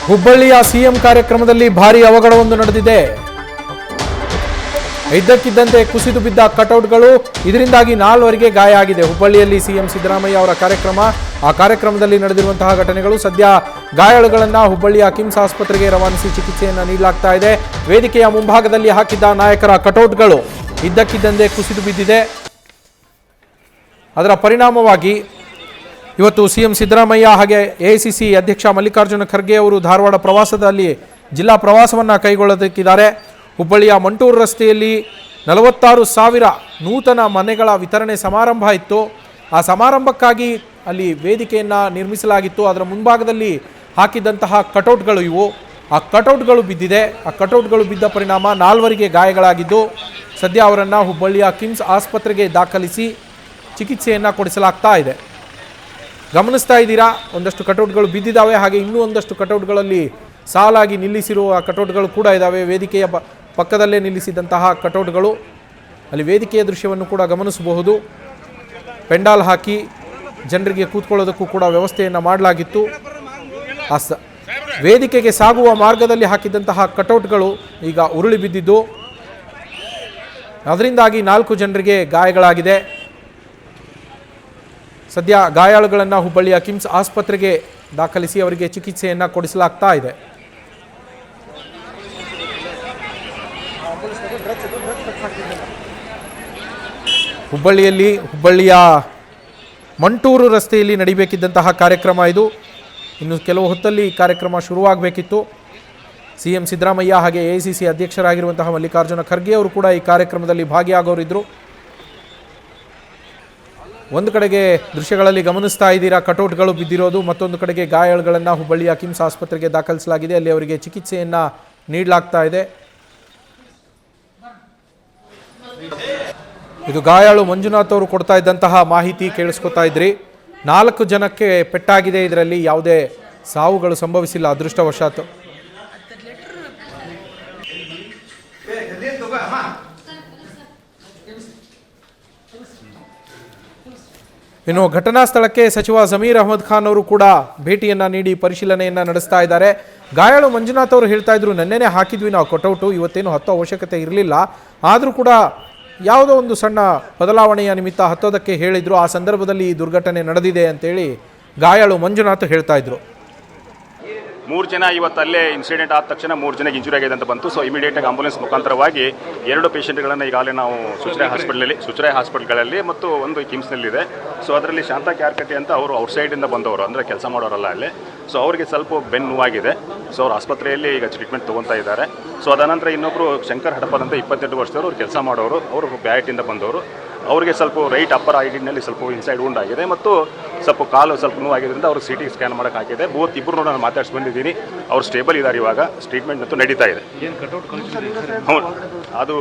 ಹುಬ್ಬಳ್ಳಿಯ ಸಿಎಂ ಕಾರ್ಯಕ್ರಮದಲ್ಲಿ ಭಾರೀ ಅವಘಡವೊಂದು ನಡೆದಿದೆ. ಇದ್ದಕ್ಕಿದ್ದಂತೆ ಕುಸಿದು ಬಿದ್ದ ಕಟೌಟ್ಗಳು, ಇದರಿಂದಾಗಿ 4ವರಿಗೆ ಗಾಯ ಆಗಿದೆ. ಹುಬ್ಬಳ್ಳಿಯಲ್ಲಿ ಸಿಎಂ ಸಿದ್ದರಾಮಯ್ಯ ಅವರ ಕಾರ್ಯಕ್ರಮ, ಆ ಕಾರ್ಯಕ್ರಮದಲ್ಲಿ ನಡೆದಿರುವಂತಹ ಘಟನೆಗಳು. ಸದ್ಯ ಗಾಯಾಳುಗಳನ್ನ ಹುಬ್ಬಳ್ಳಿಯ ಕಿಮ್ಸ್ ಆಸ್ಪತ್ರೆಗೆ ರವಾನಿಸಿ ಚಿಕಿತ್ಸೆಯನ್ನು ನೀಡಲಾಗ್ತಾ ಇದೆ. ವೇದಿಕೆಯ ಮುಂಭಾಗದಲ್ಲಿ ಹಾಕಿದ್ದ ನಾಯಕರ ಕಟೌಟ್ಗಳು ಇದ್ದಕ್ಕಿದ್ದಂತೆ ಕುಸಿದು ಬಿದ್ದಿದೆ. ಅದರ ಪರಿಣಾಮವಾಗಿ ಇವತ್ತು ಸಿಎಂ ಸಿದ್ದರಾಮಯ್ಯ ಹಾಗೆ ಎಐಸಿಸಿ ಅಧ್ಯಕ್ಷ ಮಲ್ಲಿಕಾರ್ಜುನ ಖರ್ಗೆ ಅವರು ಧಾರವಾಡ ಪ್ರವಾಸದಲ್ಲಿ ಜಿಲ್ಲಾ ಪ್ರವಾಸವನ್ನು ಕೈಗೊಳ್ಳೋದಕ್ಕಿದ್ದಾರೆ. ಹುಬ್ಬಳ್ಳಿಯ ಮಂಟೂರು ರಸ್ತೆಯಲ್ಲಿ 46,000 ನೂತನ ಮನೆಗಳ ವಿತರಣೆ ಸಮಾರಂಭ ಇತ್ತು. ಆ ಸಮಾರಂಭಕ್ಕಾಗಿ ಅಲ್ಲಿ ವೇದಿಕೆಯನ್ನು ನಿರ್ಮಿಸಲಾಗಿತ್ತು. ಅದರ ಮುಂಭಾಗದಲ್ಲಿ ಹಾಕಿದಂತಹ ಕಟೌಟ್ಗಳು ಇವು. ಆ ಕಟೌಟ್ಗಳು ಬಿದ್ದಿದೆ. ಆ ಕಟೌಟ್ಗಳು ಬಿದ್ದ ಪರಿಣಾಮ 4ವರಿಗೆ ಗಾಯಗಳಾಗಿದ್ದು ಸದ್ಯ ಅವರನ್ನು ಹುಬ್ಬಳ್ಳಿಯ ಕಿಮ್ಸ್ ಆಸ್ಪತ್ರೆಗೆ ದಾಖಲಿಸಿ ಚಿಕಿತ್ಸೆಯನ್ನು ಕೊಡಿಸಲಾಗ್ತಾ ಇದೆ. ಗಮನಿಸ್ತಾ ಇದ್ದೀರಾ, ಒಂದಷ್ಟು ಕಟೌಟ್ಗಳು ಬಿದ್ದಿದ್ದಾವೆ. ಹಾಗೆ ಇನ್ನೂ ಒಂದಷ್ಟು ಕಟೌಟ್ಗಳಲ್ಲಿ ಸಾಲಾಗಿ ನಿಲ್ಲಿಸಿರುವ ಕಟೌಟ್ಗಳು ಕೂಡ ಇದ್ದಾವೆ. ವೇದಿಕೆಯ ಪಕ್ಕದಲ್ಲೇ ನಿಲ್ಲಿಸಿದಂತಹ ಕಟೌಟ್ಗಳು, ಅಲ್ಲಿ ವೇದಿಕೆಯ ದೃಶ್ಯವನ್ನು ಕೂಡ ಗಮನಿಸಬಹುದು. ಪೆಂಡಾಲ್ ಹಾಕಿ ಜನರಿಗೆ ಕೂತ್ಕೊಳ್ಳೋದಕ್ಕೂ ಕೂಡ ವ್ಯವಸ್ಥೆಯನ್ನು ಮಾಡಲಾಗಿತ್ತು. ಆ ವೇದಿಕೆಗೆ ಸಾಗುವ ಮಾರ್ಗದಲ್ಲಿ ಹಾಕಿದಂತಹ ಕಟೌಟ್ಗಳು ಈಗ ಉರುಳಿ ಬಿದ್ದಿದ್ದು, ಅದರಿಂದಾಗಿ 4 ಜನರಿಗೆ ಗಾಯಗಳಾಗಿದೆ. ಸದ್ಯ ಗಾಯಾಳುಗಳನ್ನು ಹುಬ್ಬಳ್ಳಿಯ ಕಿಮ್ಸ್ ಆಸ್ಪತ್ರೆಗೆ ದಾಖಲಿಸಿ ಅವರಿಗೆ ಚಿಕಿತ್ಸೆಯನ್ನು ಕೊಡಿಸಲಾಗ್ತಾ ಇದೆ. ಹುಬ್ಬಳ್ಳಿಯ ಮಂಟೂರು ರಸ್ತೆಯಲ್ಲಿ ನಡೀಬೇಕಿದ್ದಂತಹ ಕಾರ್ಯಕ್ರಮ ಇದು. ಇನ್ನು ಕೆಲವು ಹೊತ್ತಲ್ಲಿ ಕಾರ್ಯಕ್ರಮ ಶುರುವಾಗಬೇಕಿತ್ತು. ಸಿಎಂ ಸಿದ್ದರಾಮಯ್ಯ ಹಾಗೆ ಎಐಸಿಸಿ ಅಧ್ಯಕ್ಷರಾಗಿರುವಂತಹ ಮಲ್ಲಿಕಾರ್ಜುನ ಖರ್ಗೆ ಅವರು ಕೂಡ ಈ ಕಾರ್ಯಕ್ರಮದಲ್ಲಿ ಭಾಗಿಯಾಗೋರಿದ್ದರು. ಒಂದು ಕಡೆಗೆ ದೃಶ್ಯಗಳಲ್ಲಿ ಗಮನಿಸ್ತಾ ಇದ್ದೀರಾ ಕಟೌಟ್ಗಳು ಬಿದ್ದಿರೋದು, ಮತ್ತೊಂದು ಕಡೆಗೆ ಗಾಯಾಳುಗಳನ್ನು ಹುಬ್ಬಳ್ಳಿಯ ಕಿಮ್ಸ್ ಆಸ್ಪತ್ರೆಗೆ ದಾಖಲಿಸಲಾಗಿದೆ. ಅಲ್ಲಿ ಅವರಿಗೆ ಚಿಕಿತ್ಸೆಯನ್ನು ನೀಡಲಾಗ್ತಾ ಇದೆ. ಇದು ಗಾಯಾಳು ಮಂಜುನಾಥ್ ಅವರು ಕೊಡ್ತಾ ಇದ್ದಂತಹ ಮಾಹಿತಿ ಕೇಳಿಸ್ಕೊತಾ ಇದ್ರಿ. 4 ಜನಕ್ಕೆ ಪೆಟ್ಟಾಗಿದೆ. ಇದರಲ್ಲಿ ಯಾವುದೇ ಸಾವುಗಳು ಸಂಭವಿಸಿಲ್ಲ ಅದೃಷ್ಟವಶಾತ್. ಇನ್ನು ಘಟನಾ ಸ್ಥಳಕ್ಕೆ ಸಚಿವ ಜಮೀರ್ ಅಹಮದ್ ಖಾನ್ ಅವರು ಕೂಡ ಭೇಟಿಯನ್ನು ನೀಡಿ ಪರಿಶೀಲನೆಯನ್ನು ನಡೆಸ್ತಾ ಇದ್ದಾರೆ. ಗಾಯಾಳು ಮಂಜುನಾಥ್ ಅವರು ಹೇಳ್ತಾ ಇದ್ರು, ನೆನ್ನೆನೇ ಹಾಕಿದ್ವಿ ನಾವು ಕಟೌಟು, ಇವತ್ತೇನು ಹತ್ತೋ ಅವಶ್ಯಕತೆ ಇರಲಿಲ್ಲ, ಆದರೂ ಕೂಡ ಯಾವುದೋ ಒಂದು ಸಣ್ಣ ಬದಲಾವಣೆಯ ನಿಮಿತ್ತ ಹತ್ತೋದಕ್ಕೆ ಹೇಳಿದ್ರು. ಆ ಸಂದರ್ಭದಲ್ಲಿ ಈ ದುರ್ಘಟನೆ ನಡೆದಿದೆ ಅಂತೇಳಿ ಗಾಯಾಳು ಮಂಜುನಾಥ್ ಹೇಳ್ತಾ ಇದ್ರು. 3 ಜನ ಇವತ್ತು ಅಲ್ಲೇ ಇನ್ಸಿಡೆಂಟ್ ಆದ ತಕ್ಷಣ 3 ಜನಕ್ಕೆ ಇಂಜುರಿ ಆಗಿದೆ ಅಂತ ಬಂತು. ಸೊ ಇಮಿಡಿಯೇಟಾಗಿ ಆಂಬುಲೆನ್ಸ್ ಮುಖಾಂತರವಾಗಿ 2 ಪೇಷಂಟ್ಗಳನ್ನು ಈಗಾಗಲೇ ನಾವು ಸುಚರಾಯ ಹಾಸ್ಪಿಟಲ್ಗಳಲ್ಲಿ ಮತ್ತು ಒಂದು ಕಿಮ್ಸ್ನಲ್ಲಿದೆ. ಸೊ ಅದರಲ್ಲಿ ಶಾಂತ ಕ್ಯಾರ್ಕಟ್ಟಿ ಅಂತ ಅವರು ಔಟ್ಸೈಡಿಂದ ಬಂದವರು, ಅಂದರೆ ಕೆಲಸ ಮಾಡೋರಲ್ಲ ಅಲ್ಲಿ. ಸೊ ಅವರಿಗೆ ಸ್ವಲ್ಪ ಬೆನ್ನು ನೋವಾಗಿದೆ. ಸೊ ಅವ್ರು ಆಸ್ಪತ್ರೆಯಲ್ಲಿ ಈಗ ಟ್ರೀಟ್ಮೆಂಟ್ ತೊಗೊತಾ ಇದ್ದಾರೆ. ಸೊ ಅದಾನಂತರ ಇನ್ನೊಬ್ಬರು ಶಂಕರ್ ಹಡಪದ್ ಅಂತ 22 ವರ್ಷದವರು, ಅವ್ರು ಕೆಲಸ ಮಾಡೋರು, ಅವರು ಬ್ಯಾಟಿಂದ ಬಂದವರು. ಅವರಿಗೆ ಸ್ವಲ್ಪ ರೈಟ್ ಅಪ್ಪರ್ ಐಡಿನಲ್ಲಿ ಸ್ವಲ್ಪ ಇನ್ಸೈಡ್ ವುಂಡ್ ಆಗಿದೆ ಮತ್ತು ಸ್ವಲ್ಪ ಕಾಲು ಸ್ವಲ್ಪ ನೋವಾಗಿದ್ದರಿಂದ ಅವರು CT ಸ್ಕ್ಯಾನ್ ಮಾಡೋಕೆ ಹಾಕಿದೆ. ಇಬ್ಬರು ನಾನು ಮಾತಾಡ್ಸಿ ಬಂದಿದ್ದೀನಿ. ಅವ್ರು ಸ್ಟೇಬಲ್ ಇದ್ದಾರೆ. ಇವಾಗ ಟ್ರೀಟ್ಮೆಂಟ್ ಅಂತೂ ನಡೀತಾ ಇದೆ. ಹೌದು, ಅದು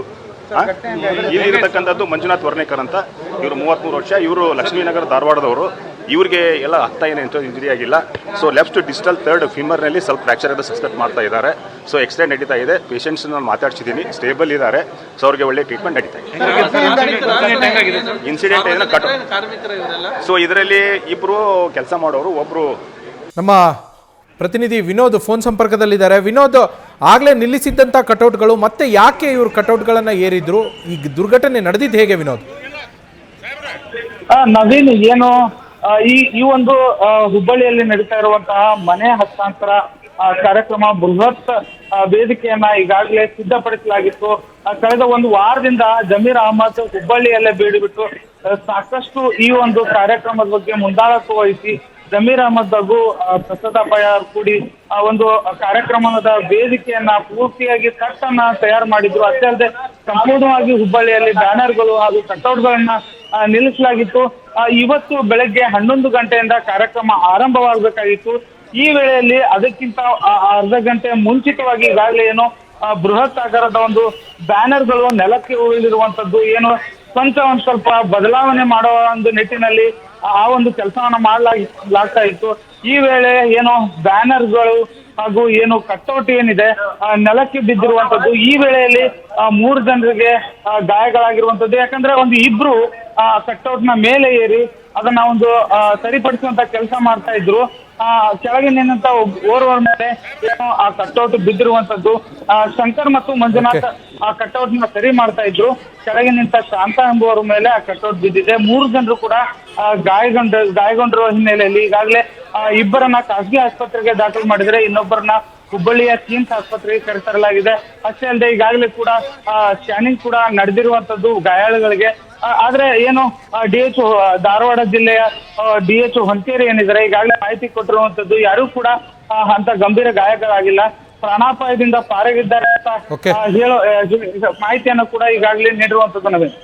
ಇಲ್ಲಿರತಕ್ಕಂಥದ್ದು ಮಂಜುನಾಥ್ ವರ್ಣೇಕರ್ ಅಂತ, ಇವರು 33 ವರ್ಷ, ಇವರು ಲಕ್ಷ್ಮೀನಗರ ಧಾರವಾಡದವರು. ಇವ್ರಿಗೆ ಎಲ್ಲ ಏನೇನು ಇಂಜುರಿ ಆಗಿಲ್ಲ. ಸೊ ಲೆಫ್ಟ್ ಡಿಸ್ಟಲ್ 3rd ಫಿಮರ್ನಲ್ಲಿ ಸ್ವಲ್ಪ ಫ್ರ್ಯಾಕ್ಚರ್ ಅಂತ ಸಸ್ಪೆಕ್ಟ್ ಮಾಡ್ತಾ ಇದ್ದಾರೆ. ಸೊ ಎಕ್ಸ್ರೇ ನಡೀತಾ ಇದೆ. ಪೇಷಂಟ್ಸ್ ನಾನು ಮಾತಾಡ್ಸಿದ್ದೀನಿ, ಸ್ಟೇಬಲ್ ಇದ್ದಾರೆ. ಸೊ ಅವ್ರಿಗೆ ಒಳ್ಳೆ ಟ್ರೀಟ್ಮೆಂಟ್ ನಡೀತಾ ಇದೆ. ಇನ್ಸಿಡೆಂಟ್ ಏನ ಸೊ ಇದರಲ್ಲಿ ಇಬ್ಬರು ಕೆಲಸ ಮಾಡೋರು, ಒಬ್ಬರು ನಮ್ಮ ಪ್ರತಿನಿಧಿ ವಿನೋದ್ ಫೋನ್ ಸಂಪರ್ಕದಲ್ಲಿದ್ದಾರೆ. ವಿನೋದ್, ಆಗಲೇ ನಿಲ್ಲಿಸಿದ್ದಂಥ ಕಟೌಟ್ಗಳು ಮತ್ತೆ ಯಾಕೆ ಇವರು ಕಟೌಟ್ಗಳನ್ನು ಏರಿದ್ರು? ಈ ದುರ್ಘಟನೆ ನಡೆದಿದ್ದು ಹೇಗೆ ವಿನೋದ್? ನವೀನ್, ಏನು ಈ ಒಂದು ಹುಬ್ಬಳ್ಳಿಯಲ್ಲಿ ನಡೀತಾ ಇರುವಂತಹ ಮನೆ ಹಸ್ತಾಂತರ ಕಾರ್ಯಕ್ರಮ ಬೃಹತ್ ವೇದಿಕೆಯನ್ನ ಈಗಾಗಲೇ ಸಿದ್ಧಪಡಿಸಲಾಗಿತ್ತು. ಕಳೆದ 1 ವಾರದಿಂದ ಜಮೀರ್ ಅಹಮದ್ ಹುಬ್ಬಳ್ಳಿಯಲ್ಲೇ ಬೀಡುಬಿಟ್ಟು ಸಾಕಷ್ಟು ಈ ಒಂದು ಕಾರ್ಯಕ್ರಮದ ಬಗ್ಗೆ ಮುಂದಾಳತ್ವ ವಹಿಸಿ ಜಮೀರ್ ಅಹಮದ್ ಹಾಗೂ ಪ್ರಸಾದ ಪಯಾರ್ ಕೂಡಿ ಒಂದು ಕಾರ್ಯಕ್ರಮದ ವೇದಿಕೆಯನ್ನ ಪೂರ್ತಿಯಾಗಿ ಕಟ್ಟನ್ನ ತಯಾರು ಮಾಡಿದ್ರು. ಅಷ್ಟೇ ಅಲ್ಲದೆ ಸಂಪೂರ್ಣವಾಗಿ ಹುಬ್ಬಳ್ಳಿಯಲ್ಲಿ ಬ್ಯಾನರ್ಗಳು ಹಾಗೂ ಕಟೌಟ್ಗಳನ್ನ ನಿಲ್ಲಿಸಲಾಗಿತ್ತು. ಇವತ್ತು ಬೆಳಗ್ಗೆ 11 ಗಂಟೆಯಿಂದ ಕಾರ್ಯಕ್ರಮ ಆರಂಭವಾಗಬೇಕಾಗಿತ್ತು. ಈ ವೇಳೆಯಲ್ಲಿ ಅದಕ್ಕಿಂತ ಅರ್ಧ ಗಂಟೆ ಮುಂಚಿತವಾಗಿ ಈಗಾಗಲೇ ಏನು ಬೃಹತ್ ಆಕಾರದ ಒಂದು ಬ್ಯಾನರ್ಗಳು ನೆಲಕ್ಕೆ ಉಳಿದಿರುವಂತದ್ದು, ಏನು ಒಂದ್ ಸ್ವಲ್ಪ ಬದಲಾವಣೆ ಮಾಡುವ ಒಂದು ನಿಟ್ಟಿನಲ್ಲಿ ಆ ಒಂದು ಕೆಲಸವನ್ನ ಮಾಡಲಾಗ್ತಾ ಇತ್ತು. ಈ ವೇಳೆ ಏನು ಬ್ಯಾನರ್ಗಳು ಹಾಗೂ ಏನು ಕಟೌಟ್ ಏನಿದೆ ನೆಲಕ್ಕೆ ಬಿದ್ದಿರುವಂತದ್ದು. ಈ ವೇಳೆಯಲ್ಲಿ 3 ಜನರಿಗೆ ಗಾಯಗಳಾಗಿರುವಂತದ್ದು. ಯಾಕಂದ್ರೆ ಒಂದು ಇಬ್ರು ಕಟೌಟ್ ನ ಮೇಲೆ ಏರಿ ಅದನ್ನ ಒಂದು ಸರಿಪಡಿಸುವಂತ ಕೆಲಸ ಮಾಡ್ತಾ ಇದ್ರು. ಕೆಳಗೆ ನಿನ್ನಂತ ಓರ್ವರ ಮೇಲೆ ಏನೋ ಆ ಕಟ್ಔಟ್ ಬಿದ್ದಿರುವಂತದ್ದು. ಶಂಕರ್ ಮತ್ತು ಮಂಜುನಾಥ್ ಆ ಕಟ್ಔಟ್ ನ ಸರಿ ಮಾಡ್ತಾ ಇದ್ರು. ಕೆಳಗೆ ನಿಂತ ಶಾಂತ ಎಂಬುವರ ಮೇಲೆ ಆ ಕಟ್ಔಟ್ ಬಿದ್ದಿದೆ. 3 ಜನರು ಕೂಡ ಗಾಯಗೊಂಡಿರುವ ಹಿನ್ನೆಲೆಯಲ್ಲಿ ಈಗಾಗಲೇ ಇಬ್ಬರನ್ನ ಖಾಸಗಿ ಆಸ್ಪತ್ರೆಗೆ ದಾಖಲು ಮಾಡಿದ್ರೆ, ಇನ್ನೊಬ್ಬರನ್ನ ಹುಬ್ಬಳ್ಳಿಯ ಕಿಮ್ಸ್ ಆಸ್ಪತ್ರೆಗೆ ಕರೆತರಲಾಗಿದೆ. ಅಷ್ಟೇ ಅಲ್ಲದೆ ಈಗಾಗಲೇ ಕೂಡ ಸ್ಕ್ಯಾನಿಂಗ್ ಕೂಡ ನಡೆದಿರುವಂತದ್ದು ಗಾಯಾಳುಗಳಿಗೆ. ಆದ್ರೆ ಏನು DH ಧಾರವಾಡ ಜಿಲ್ಲೆಯ DH ಹೊಂತೇರಿ ಏನಿದ್ದಾರೆ ಈಗಾಗಲೇ ಮಾಹಿತಿ ಕೊಟ್ಟಿರುವಂತದ್ದು, ಯಾರು ಕೂಡ ಅಂತ ಗಂಭೀರ ಗಾಯಗಳಾಗಿಲ್ಲ, ಪ್ರಾಣಾಪಾಯದಿಂದ ಪಾರಾಗಿದ್ದಾರೆ ಅಂತ ಹೇಳೋ ಮಾಹಿತಿಯನ್ನು ಕೂಡ ಈಗಾಗಲೇ ನೀಡಿರುವಂತದ್ದು ನವೀನ್.